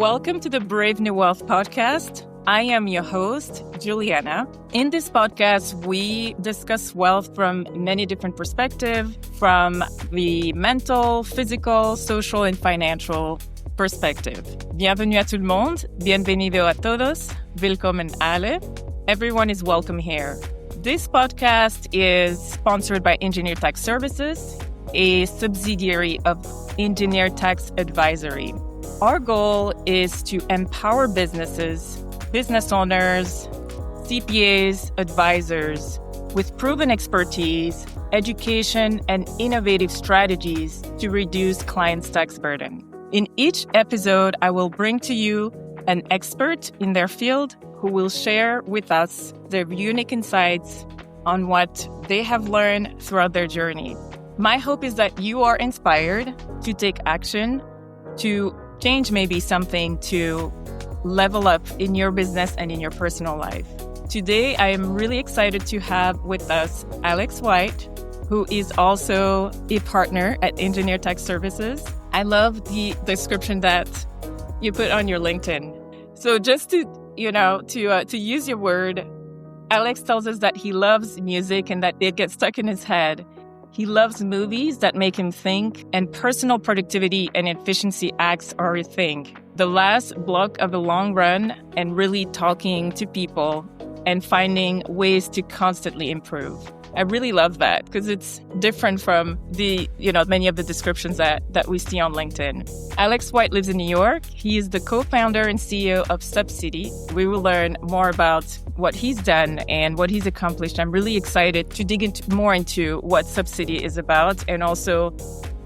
Welcome to the Brave New Wealth podcast. I am your host, Julienna. In this podcast, we discuss wealth from many different perspectives, from the mental, physical, social, and financial perspective. Bienvenue à tout le monde. Bienvenido a todos. Willkommen alle. Everyone is welcome here. This podcast is sponsored by Engineer Tax Services, a subsidiary of Engineer Tax Advisory. Our goal is to empower businesses, business owners, CPAs, advisors with proven expertise, education, and innovative strategies to reduce clients' tax burden. In each episode, I will bring to you an expert in their field who will share with us their unique insights on what they have learned throughout their journey. My hope is that you are inspired to take action, to change maybe something, to level up in your business and in your personal life. Today, I am really excited to have with us Alex White, who is also a partner at Engineer Tax Services. I love the description that you put on your LinkedIn. So just to use your word, Alex tells us that he loves music and that it gets stuck in his head. He loves movies that make him think, and personal productivity and efficiency acts are a thing. The last block of the long run and really talking to people and finding ways to constantly improve. I really love that because it's different from the, many of the descriptions that we see on LinkedIn. Alex White lives in New York. He is the co-founder and CEO of SUBCITY. We will learn more about what he's done and what he's accomplished. I'm really excited to dig more into what SUBCITY is about and also,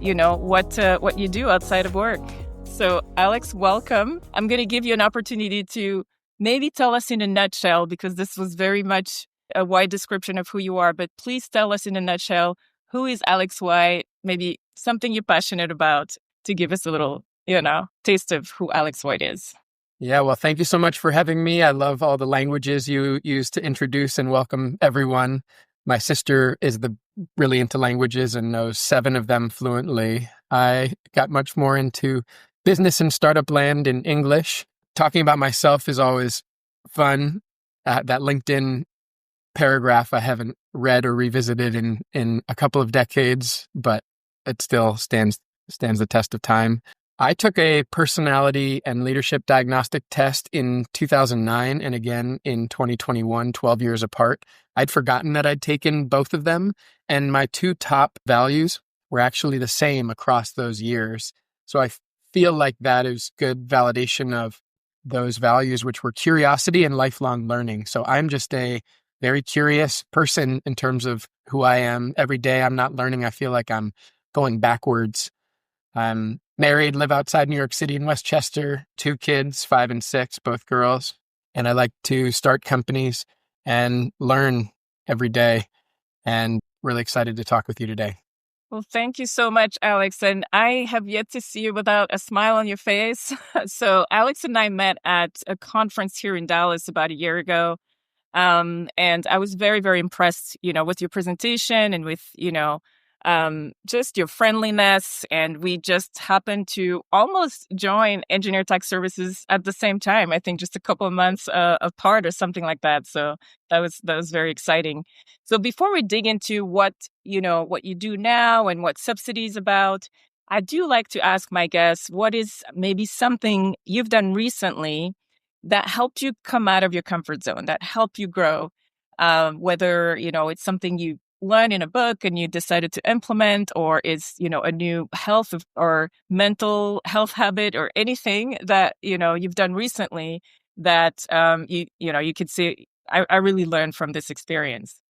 what you do outside of work. So Alex, welcome. I'm going to give you an opportunity to maybe tell us in a nutshell, because this was very much a wide description of who you are, but please tell us in a nutshell, who is Alex White? Maybe something you're passionate about to give us a little, taste of who Alex White is. Yeah, well, thank you so much for having me. I love all the languages you use to introduce and welcome everyone. My sister is really into languages and knows 7 of them fluently. I got much more into business and startup land in English. Talking about myself is always fun. That LinkedIn paragraph I haven't read or revisited in a couple of decades, but it still stands the test of time. I took a personality and leadership diagnostic test in 2009 and again in 2021, 12 years apart. I'd forgotten that I'd taken both of them, and my 2 top values were actually the same across those years. So I feel like that is good validation of those values, which were curiosity and lifelong learning. So I'm just a very curious person in terms of who I am. Every day I'm not learning. I feel like I'm going backwards. I'm married, live outside New York City in Westchester, 2 kids, 5 and 6, both girls. And I like to start companies and learn every day, and really excited to talk with you today. Well, thank you so much, Alex. And I have yet to see you without a smile on your face. So Alex and I met at a conference here in Dallas about a year ago. And I was very, very impressed, with your presentation and with, just your friendliness. And we just happened to almost join Engineer Tax Services at the same time, I think just a couple of months apart or something like that. So that was very exciting. So before we dig into what you do now and what SUBCITY is about, I do like to ask my guests, what is maybe something you've done recently that helped you come out of your comfort zone, that helped you grow, whether, it's something you learned in a book and you decided to implement, or is, a new health or mental health habit or anything that, you've done recently that, you could say, I really learned from this experience.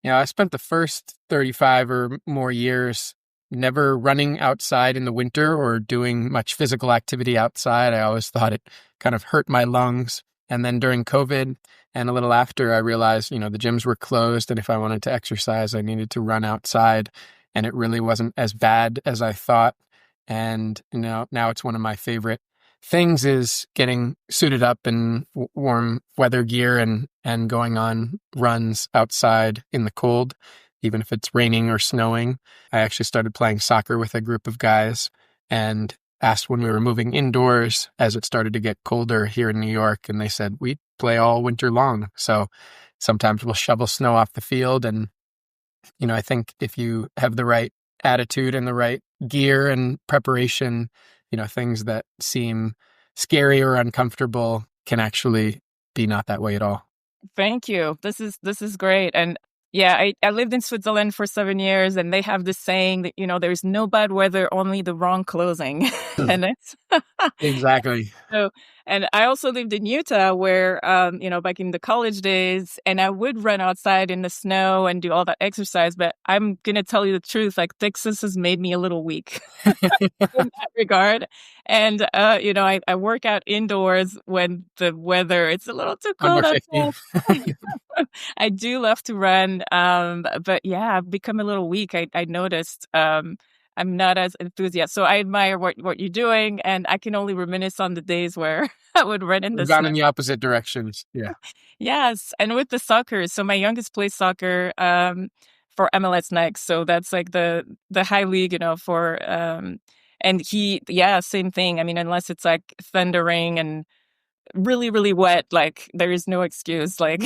I spent the first 35 or more years never running outside in the winter or doing much physical activity outside. I always thought it kind of hurt my lungs. And then during COVID and a little after, I realized, the gyms were closed. And if I wanted to exercise, I needed to run outside. And it really wasn't as bad as I thought. And, now it's one of my favorite things is getting suited up in warm weather gear and going on runs outside in the cold, even if it's raining or snowing. I actually started playing soccer with a group of guys, and asked when we were moving indoors as it started to get colder here in New York, and they said, we play all winter long. So sometimes we'll shovel snow off the field. And, I think if you have the right attitude and the right gear and preparation, things that seem scary or uncomfortable can actually be not that way at all. Thank you. This is great. And yeah, I lived in Switzerland for 7 years, and they have this saying that, there's no bad weather, only the wrong clothing. And it's Exactly. so, and I also lived in Utah where, back in the college days, and I would run outside in the snow and do all that exercise. But I'm going to tell you the truth, like Texas has made me a little weak in that regard. And, I work out indoors when the weather, it's a little too Under cold 50. outside. I do love to run. But yeah, I've become a little weak. I noticed, I'm not as enthusiastic. So I admire what you're doing, and I can only reminisce on the days where I would run in the We've gone snow. in the opposite directions. Yeah. Yes, and with the soccer. So my youngest plays soccer for MLS Next. So that's like the high league, for and same thing. I mean, unless it's like thundering and really, really wet, like there is no excuse. Like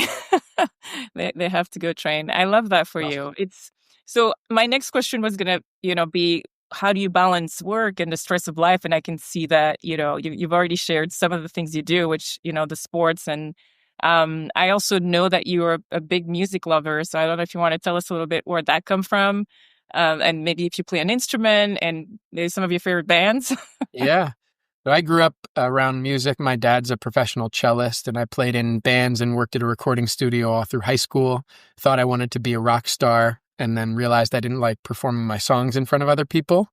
they have to go train. I love that for you. It's so my next question was gonna, be how do you balance work and the stress of life? And I can see that, you've already shared some of the things you do, which, the sports. And I also know that you're a big music lover. So I don't know if you want to tell us a little bit where that come from. And maybe if you play an instrument and maybe some of your favorite bands. Yeah. So I grew up around music. My dad's a professional cellist, and I played in bands and worked at a recording studio all through high school. Thought I wanted to be a rock star, and then realized I didn't like performing my songs in front of other people.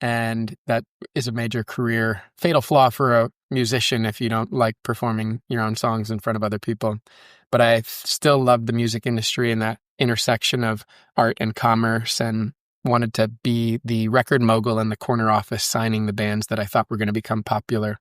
And that is a major career fatal flaw for a musician if you don't like performing your own songs in front of other people. But I still loved the music industry and that intersection of art and commerce, and wanted to be the record mogul in the corner office signing the bands that I thought were going to become popular.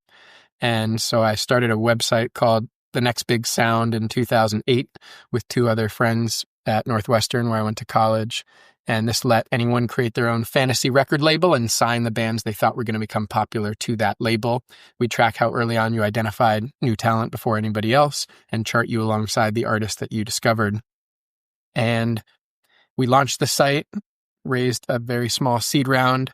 And so I started a website called The Next Big Sound in 2008 with two other friends at Northwestern, where I went to college. And this let anyone create their own fantasy record label and sign the bands they thought were going to become popular to that label. We track how early on you identified new talent before anybody else and chart you alongside the artist that you discovered. And we launched the site, raised a very small seed round,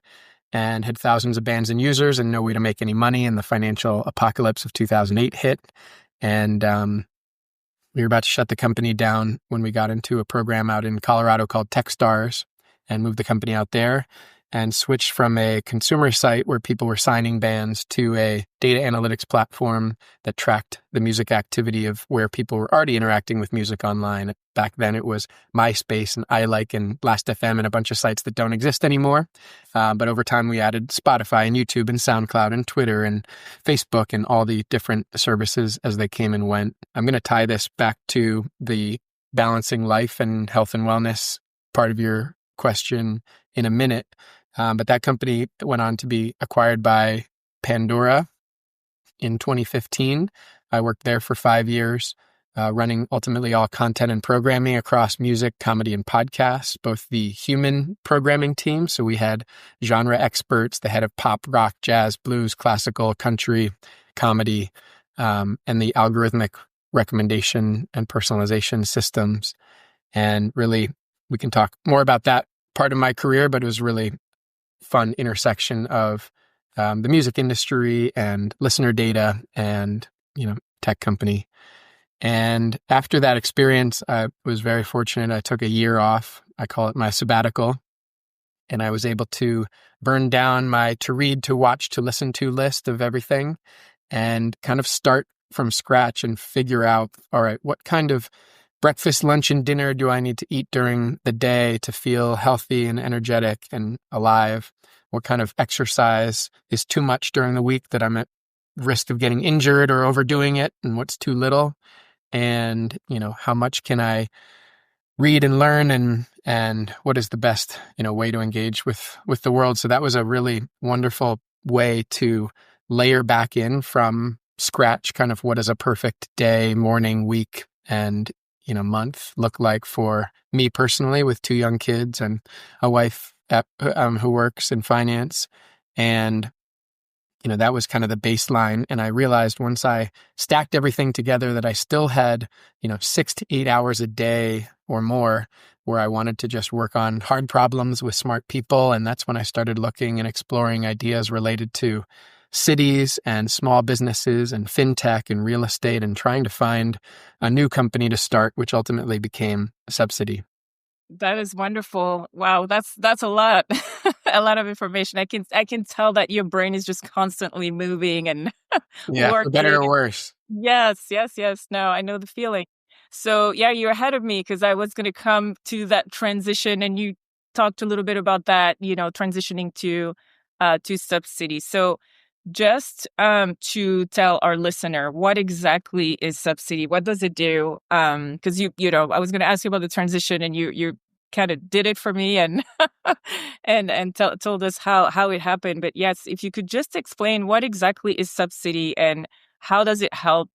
and had thousands of bands and users and no way to make any money. And the financial apocalypse of 2008 hit. And we were about to shut the company down when we got into a program out in Colorado called Techstars, and moved the company out there and switched from a consumer site where people were signing bands to a data analytics platform that tracked the music activity of where people were already interacting with music online. Back then it was MySpace and iLike and Last.fm and a bunch of sites that don't exist anymore. But over time we added Spotify and YouTube and SoundCloud and Twitter and Facebook and all the different services as they came and went. I'm going to tie this back to the balancing life and health and wellness part of your question in a minute. But that company went on to be acquired by Pandora in 2015. I worked there for 5 years, running ultimately all content and programming across music, comedy, and podcasts, both the human programming team. So we had genre experts, the head of pop, rock, jazz, blues, classical, country, comedy, and the algorithmic recommendation and personalization systems. And really, we can talk more about that part of my career, but it was really fun intersection of the music industry and listener data and, tech company. And after that experience, I was very fortunate. I took a year off. I call it my sabbatical. And I was able to burn down my to read, to watch, to listen to list of everything and kind of start from scratch and figure out, all right, what kind of breakfast, lunch, and dinner do I need to eat during the day to feel healthy and energetic and alive? What kind of exercise is too much during the week that I'm at risk of getting injured or overdoing it? And what's too little? And, how much can I read and learn, and what is the best, way to engage with the world? So that was a really wonderful way to layer back in from scratch, kind of what does a perfect day, morning, week, and month look like for me personally with 2 young kids and a wife who works in finance. And that was kind of the baseline. And I realized once I stacked everything together that I still had, 6 to 8 hours a day or more where I wanted to just work on hard problems with smart people. And that's when I started looking and exploring ideas related to cities and small businesses and fintech and real estate and trying to find a new company to start, which ultimately became SUBCITY. That is wonderful. Wow, that's a lot. A lot of information. I can tell that your brain is just constantly moving and Yeah, for better working. or worse. Yes, yes, yes. No, I know the feeling. So, yeah, you're ahead of me because I was going to come to that transition, and you talked a little bit about that, transitioning to SUBCITY. So, just to tell our listener, what exactly is SUBCITY? What does it do? Because I was going to ask you about the transition, and you kind of did it for me, and told us how it happened. But yes, if you could just explain what exactly is SUBCITY and how does it help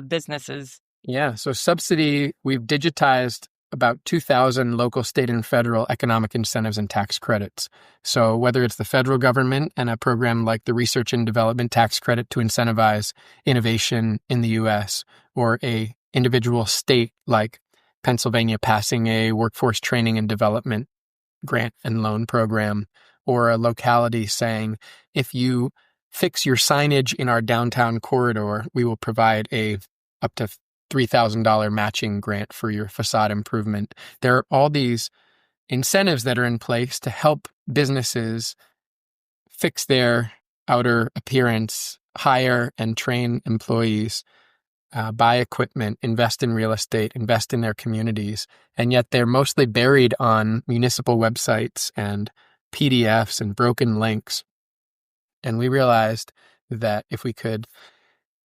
businesses? Yeah, so SUBCITY, we've digitized about 2,000 local, state, and federal economic incentives and tax credits. So whether it's the federal government and a program like the Research and Development Tax Credit to incentivize innovation in the U.S., or a individual state like Pennsylvania passing a workforce training and development grant and loan program, or a locality saying, if you fix your signage in our downtown corridor, we will provide a up to $3,000 matching grant for your facade improvement. There are all these incentives that are in place to help businesses fix their outer appearance, hire and train employees, buy equipment, invest in real estate, invest in their communities. And yet they're mostly buried on municipal websites and PDFs and broken links. And we realized that if we could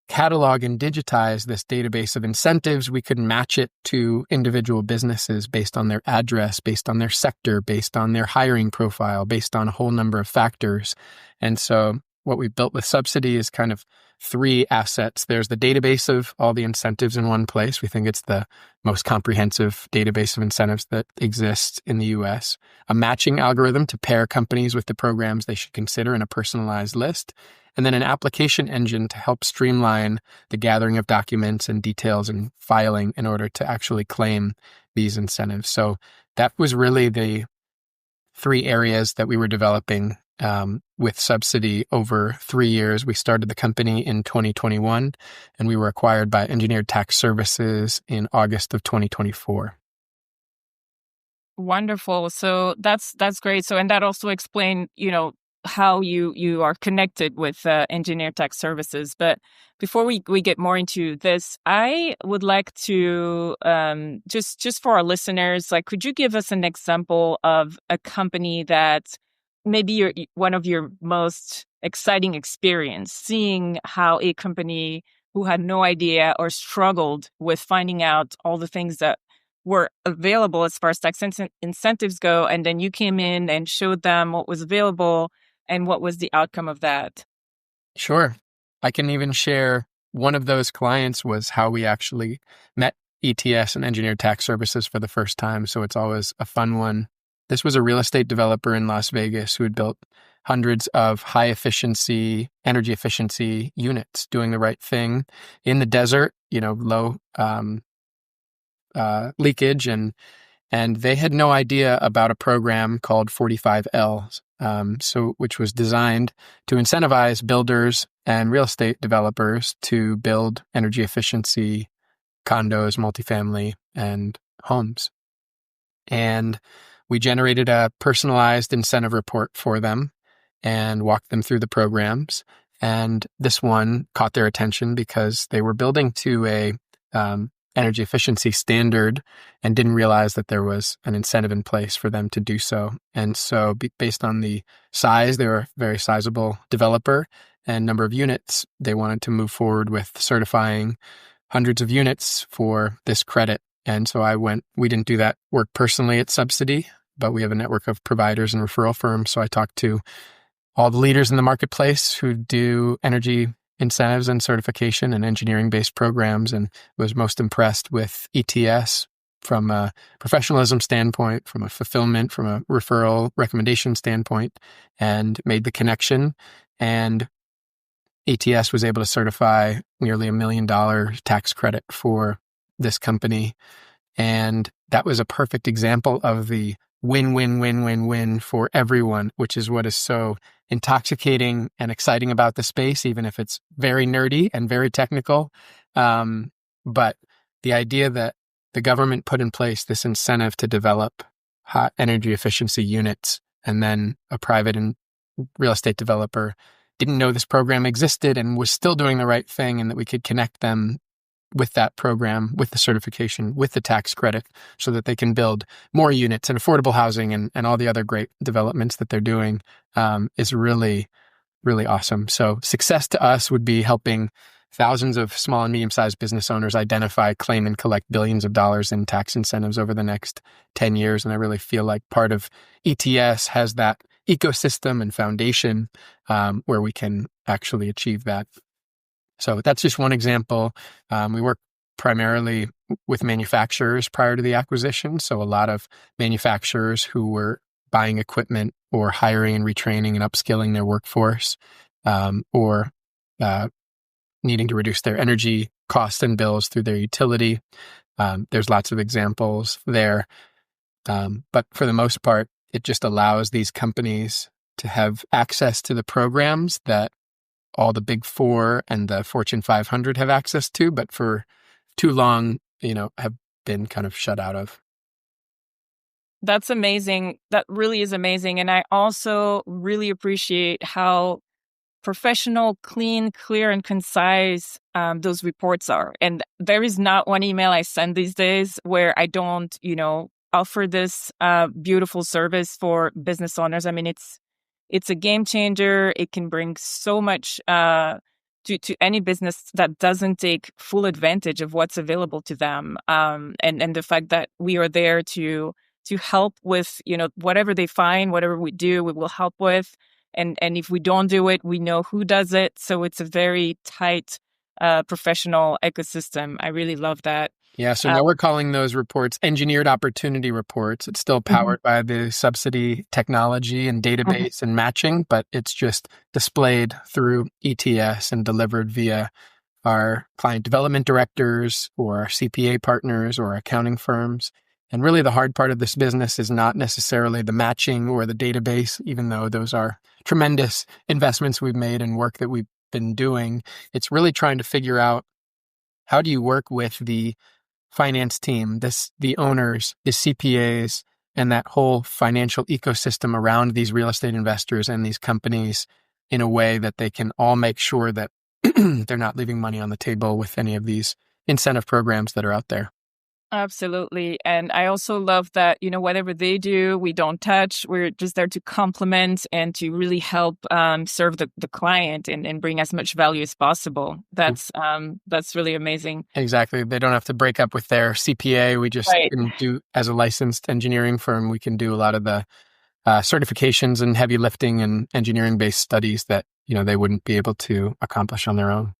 catalog and digitize this database of incentives, we could match it to individual businesses based on their address, based on their sector, based on their hiring profile, based on a whole number of factors. And so what we built with SUBCITY is kind of 3 assets. There's the database of all the incentives in one place. We think it's the most comprehensive database of incentives that exists in the US. A matching algorithm to pair companies with the programs they should consider in a personalized list. And then an application engine to help streamline the gathering of documents and details and filing in order to actually claim these incentives. So that was really the 3 areas that we were developing with SUBCITY over 3 years. We started the company in 2021, and we were acquired by Engineered Tax Services in August of 2024. Wonderful. So that's great. So, and that also explained, how you are connected with Engineered Tax Services. But before we get more into this, I would like to just for our listeners, like, could you give us an example of a company that maybe one of your most exciting experience, seeing how a company who had no idea or struggled with finding out all the things that were available as far as tax incentives go, and then you came in and showed them what was available and what was the outcome of that? Sure. I can even share one of those clients was how we actually met ETS and Engineered Tax Services for the first time. So it's always a fun one. This was a real estate developer in Las Vegas who had built hundreds of high efficiency, energy efficiency units, doing the right thing in the desert, low leakage. And they had no idea about a program called 45L, which was designed to incentivize builders and real estate developers to build energy efficiency condos, multifamily, and homes. And we generated a personalized incentive report for them and walked them through the programs. And this one caught their attention because they were building to a energy efficiency standard and didn't realize that there was an incentive in place for them to do so. And so based on the size, they were a very sizable developer and number of units, they wanted to move forward with certifying hundreds of units for this credit. And so we didn't do that work personally at SUBCITY, but we have a network of providers and referral firms. So I talked to all the leaders in the marketplace who do energy incentives and certification and engineering-based programs, and was most impressed with ETS from a professionalism standpoint, from a fulfillment, from a referral recommendation standpoint, and made the connection. And ATS was able to certify nearly $1 million tax credit for this company. And that was a perfect example of the win-win-win-win-win for everyone, which is what is so intoxicating and exciting about the space, even if it's very nerdy and very technical. But the idea that the government put in place this incentive to develop hot energy efficiency units, and then a private and real estate developer didn't know this program existed and was still doing the right thing, and that we could connect them with that program, with the certification, with the tax credit, so that they can build more units and affordable housing and all the other great developments that they're doing, is really, really awesome. So success to us would be helping thousands of small and medium-sized business owners identify, claim, and collect billions of dollars in tax incentives over the next 10 years. And I really feel like part of ETS has that ecosystem and foundation where we can actually achieve that. So that's just one example. We work primarily with manufacturers prior to the acquisition. So a lot of manufacturers who were buying equipment or hiring and retraining and upskilling their workforce, or needing to reduce their energy costs and bills through their utility. There's lots of examples there. But for the most part, it just allows these companies to have access to the programs that all the Big Four and the Fortune 500 have access to, but for too long, have been kind of shut out of. That's amazing. That really is amazing. And I also really appreciate how professional, clean, clear, and concise those reports are. And there is not one email I send these days where I don't, offer this beautiful service for business owners. I mean, it's a game changer. It can bring so much to any business that doesn't take full advantage of what's available to them. And the fact that we are there to help with, whatever they find, whatever we do, we will help with. And if we don't do it, we know who does it. So it's a very tight professional ecosystem. I really love that. Yeah, so now we're calling those reports engineered opportunity reports. It's still powered by the SUBCITY technology and database and matching, but it's just displayed through ETS and delivered via our client development directors or our CPA partners or accounting firms. And really the hard part of this business is not necessarily the matching or the database, even though those are tremendous investments we've made and work that we've been doing. It's really trying to figure out, how do you work with the finance team, the owners, the CPAs, and that whole financial ecosystem around these real estate investors and these companies in a way that they can all make sure that they're not leaving money on the table with any of these incentive programs that are out there. Absolutely. And I also love that, whatever they do, we don't touch. We're just there to complement and to really help serve the client and bring as much value as possible. That's really amazing. Exactly. They don't have to break up with their CPA. We just can do, as a licensed engineering firm, we can do a lot of the certifications and heavy lifting and engineering-based studies that, they wouldn't be able to accomplish on their own.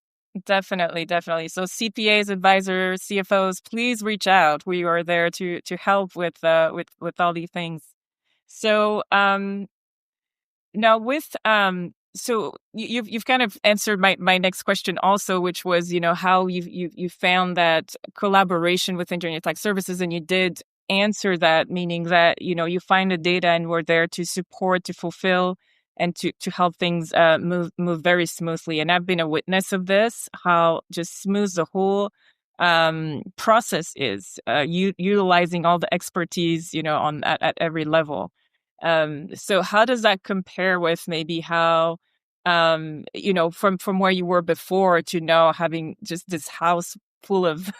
Definitely. So CPAs, advisors, CFOs, please reach out. We are there to help with all these things. So now with so you've kind of answered my next question also, which was how you found that collaboration with Internet Tech Services, and you did answer that, meaning that you find the data and we're there to support, to fulfill, and to help things move very smoothly. And I've been a witness of this, how just smooth the whole process is, utilizing all the expertise, at every level. So how does that compare with maybe how, from where you were before to now having just this house full of,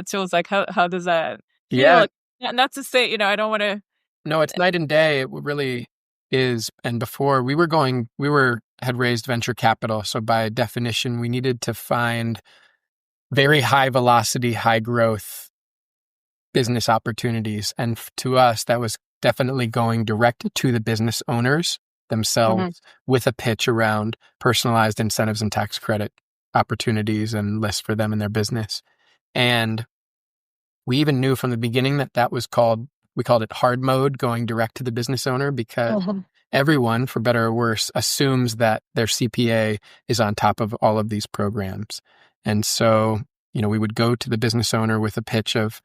tools? Like how does that feel? Yeah. Not to say, I don't want to. No, it's night and day. It really is. And before we had raised venture capital. So by definition, we needed to find very high velocity, high growth business opportunities. And to us, that was definitely going direct to the business owners themselves with a pitch around personalized incentives and tax credit opportunities and lists for them in their business. And we even knew from the beginning that was we called it hard mode, going direct to the business owner, because everyone, for better or worse, assumes that their CPA is on top of all of these programs. And so, we would go to the business owner with a pitch of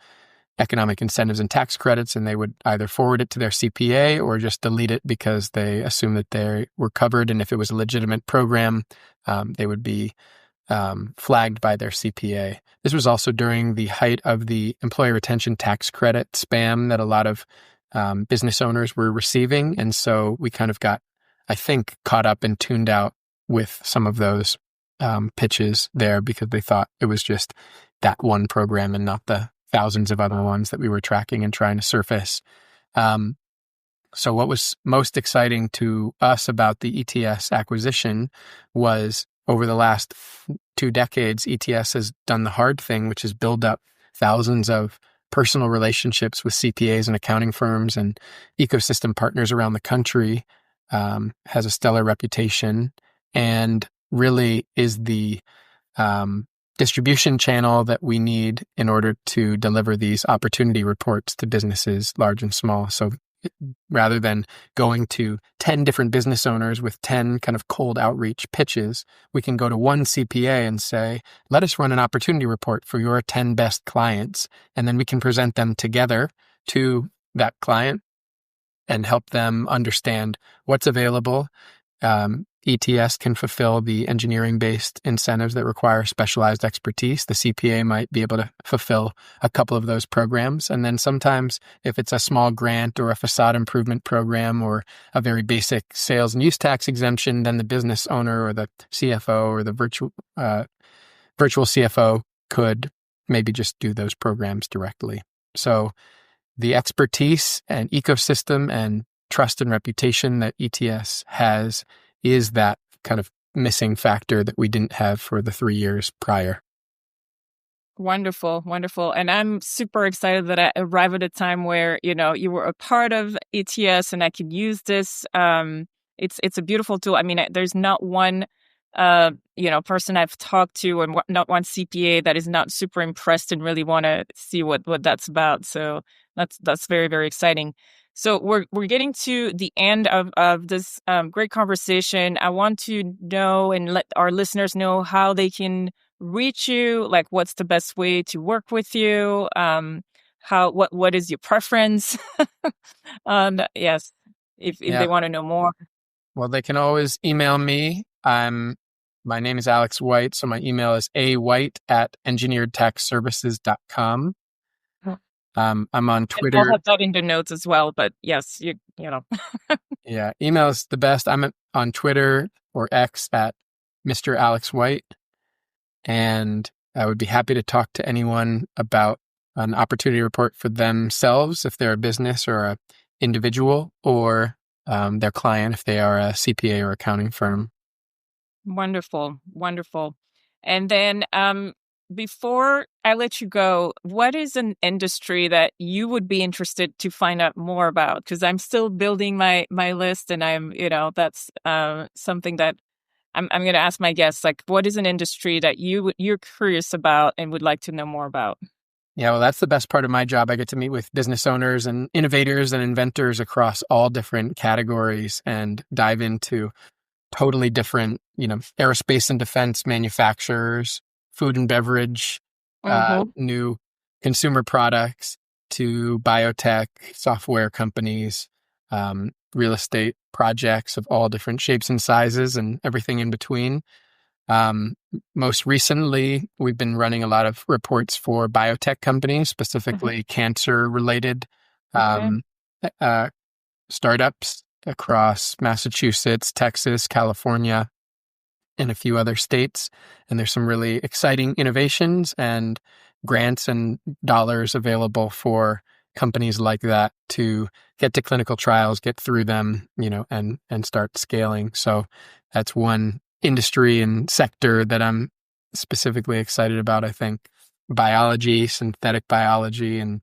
economic incentives and tax credits, and they would either forward it to their CPA or just delete it because they assumed that they were covered. And if it was a legitimate program, they would be flagged by their CPA. This was also during the height of the employee retention tax credit spam that a lot of business owners were receiving. And so we kind of got, I think, caught up and tuned out with some of those pitches there because they thought it was just that one program and not the thousands of other ones that we were tracking and trying to surface. So what was most exciting to us about the ETS acquisition was over the last 2 decades, ETS has done the hard thing, which is build up thousands of personal relationships with CPAs and accounting firms and ecosystem partners around the country, has a stellar reputation, and really is the distribution channel that we need in order to deliver these opportunity reports to businesses large and small. So rather than going to 10 different business owners with 10 kind of cold outreach pitches, we can go to one CPA and say, let us run an opportunity report for your 10 best clients. And then we can present them together to that client and help them understand what's available. ETS can fulfill the engineering-based incentives that require specialized expertise. The CPA might be able to fulfill a couple of those programs. And then sometimes if it's a small grant or a facade improvement program or a very basic sales and use tax exemption, then the business owner or the CFO or the virtual CFO could maybe just do those programs directly. So the expertise and ecosystem and trust and reputation that ETS has is that kind of missing factor that we didn't have for the 3 years prior. Wonderful, wonderful. And I'm super excited that I arrived at a time where, you were a part of ETS and I could use this. It's a beautiful tool. I mean, there's not one, person I've talked to and not one CPA that is not super impressed and really want to see what that's about. So that's very, very exciting. So we're getting to the end of this great conversation. I want to know and let our listeners know how they can reach you. Like, what's the best way to work with you? What is your preference? Yes, if they want to know more. Well, they can always email me. My name is Alex White, so my email is awhite@engineeredtaxservices.com. I'm on Twitter. I'll have that in the notes as well, but yes, you know. Yeah, email is the best. I'm on Twitter or X at Mr. Alex White, and I would be happy to talk to anyone about an opportunity report for themselves if they're a business or an individual, or their client if they are a CPA or accounting firm. Wonderful, wonderful. And then before I let you go, what is an industry that you would be interested to find out more about? Because I'm still building my list, and that's something that I'm going to ask my guests. Like, what is an industry that you're curious about and would like to know more about? Yeah, well, that's the best part of my job. I get to meet with business owners and innovators and inventors across all different categories and dive into totally different, aerospace and defense manufacturers, food and beverage, new consumer products, to biotech, software companies, real estate projects of all different shapes and sizes and everything in between. Most recently, we've been running a lot of reports for biotech companies, specifically cancer-related startups across Massachusetts, Texas, California, and a few other states. And there's some really exciting innovations and grants and dollars available for companies like that to get to clinical trials, get through them, and start scaling. So that's one industry and sector that I'm specifically excited about. I think biology, synthetic biology, and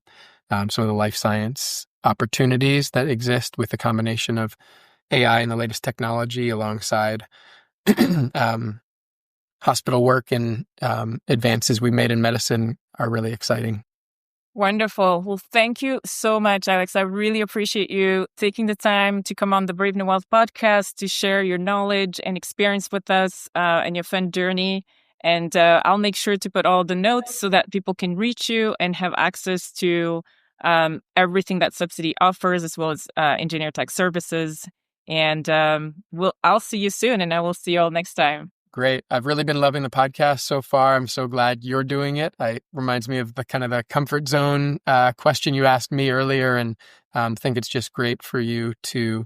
some of the life science opportunities that exist with the combination of AI and the latest technology alongside hospital work and advances we made in medicine are really exciting. Wonderful. Well, thank you so much, Alex. I really appreciate you taking the time to come on the Brave New Wealth podcast to share your knowledge and experience with us and your fun journey. And I'll make sure to put all the notes so that people can reach you and have access to everything that SUBCITY offers, as well as engineer tech services. And I'll see you soon, and I will see you all next time. Great. I've really been loving the podcast so far. I'm so glad you're doing it. It reminds me of the kind of the comfort zone question you asked me earlier, and think it's just great for you to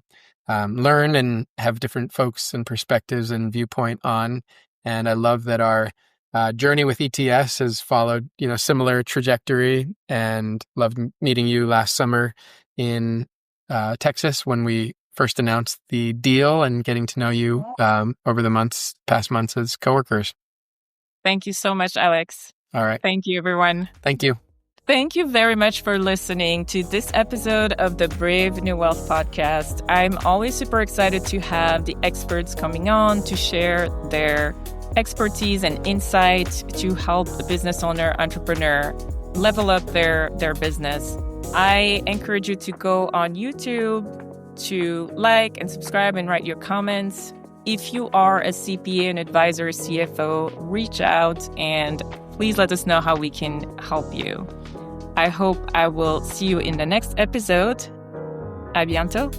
learn and have different folks and perspectives and viewpoint on. And I love that our journey with ETS has followed, similar trajectory, and loved meeting you last summer in Texas when we first announced the deal and getting to know you over the past months as coworkers. Thank you so much, Alex. All right. Thank you, everyone. Thank you. Thank you very much for listening to this episode of the Brave New Wealth podcast. I'm always super excited to have the experts coming on to share their expertise and insight to help the business owner, entrepreneur level up their business. I encourage you to go on YouTube to like and subscribe and write your comments. If you are a CPA, an advisor, CFO, reach out and please let us know how we can help you. I hope I will see you in the next episode. À bientôt.